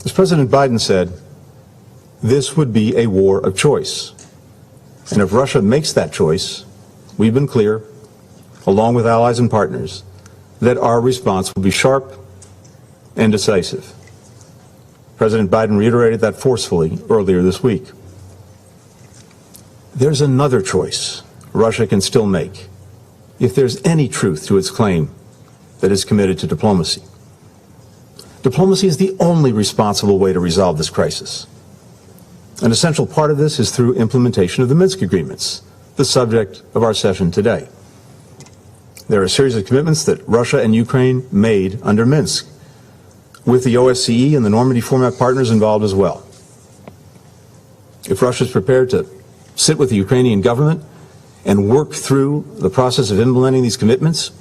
As President Biden said, this would be a war of choice. And if Russia makes that choice, we've been clear, along with allies and partners, that our response will be sharp and decisive. President Biden reiterated that forcefully earlier this week. There's another choice Russia can still make if there's any truth to its claim that it's committed to diplomacy. Diplomacy is the only responsible way to resolve this crisis. An essential part of this is through implementation of the Minsk agreements, the subject of our session today. There are a series of commitments that Russia and Ukraine made under Minsk, with the OSCE and the Normandy format partners involved as well. If Russia is prepared to sit with the Ukrainian government and work through the process of implementing these commitments,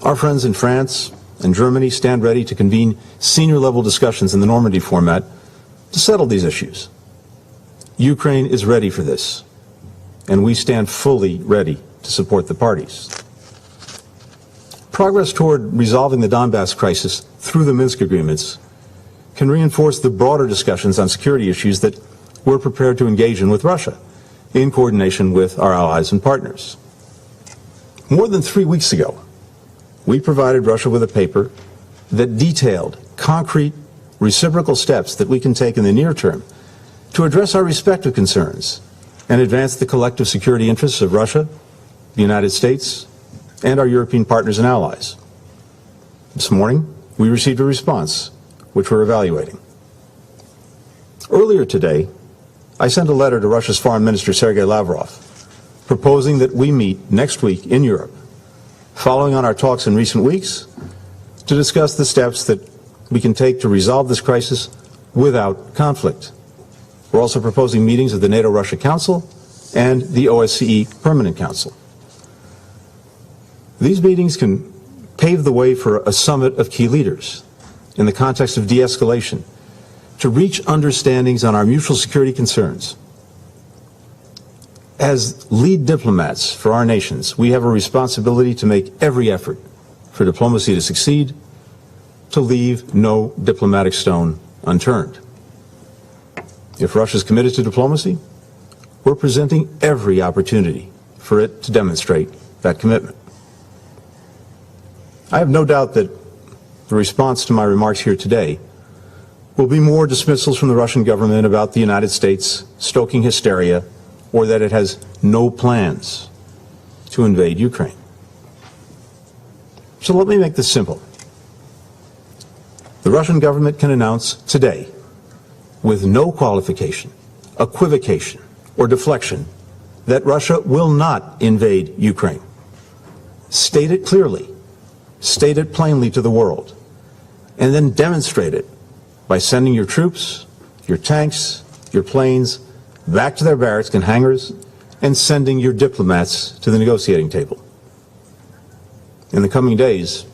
our friends in France and Germany stand ready to convene senior-level discussions in the Normandy format to settle these issues. Ukraine is ready for this, and we stand fully ready to support the parties. Progress toward resolving the Donbass crisis through the Minsk agreements can reinforce the broader discussions on security issues that we're prepared to engage in with Russia, in coordination with our allies and partners. More than 3 weeks ago, we provided Russia with a paper that detailed concrete, reciprocal steps that we can take in the near term to address our respective concerns and advance the collective security interests of Russia, the United States, and our European partners and allies. This morning, we received a response, which we're evaluating. Earlier today, I sent a letter to Russia's Foreign Minister Sergei Lavrov proposing that we meet next week in Europe, following on our talks in recent weeks, to discuss the steps that we can take to resolve this crisis without conflict. We're also proposing meetings of the NATO-Russia Council and the OSCE Permanent Council. These meetings can pave the way for a summit of key leaders in the context of de-escalation to reach understandings on our mutual security concerns. As lead diplomats for our nations, we have a responsibility to make every effort for diplomacy to succeed, to leave no diplomatic stone unturned. If Russia is committed to diplomacy, we're presenting every opportunity for it to demonstrate that commitment. I have no doubt that the response to my remarks here today will be more dismissals from the Russian government about the United States stoking hysteria or that it has no plans to invade Ukraine. So let me make this simple. The Russian government can announce today, with no qualification, equivocation, or deflection, that Russia will not invade Ukraine. State it clearly, state it plainly to the world, and then demonstrate it by sending your troops, your tanks, your planes back to their barracks and hangars, and sending your diplomats to the negotiating table. In the coming days,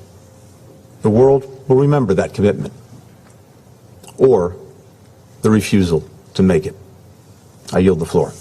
the world will remember that commitment, or the refusal to make it. I yield the floor.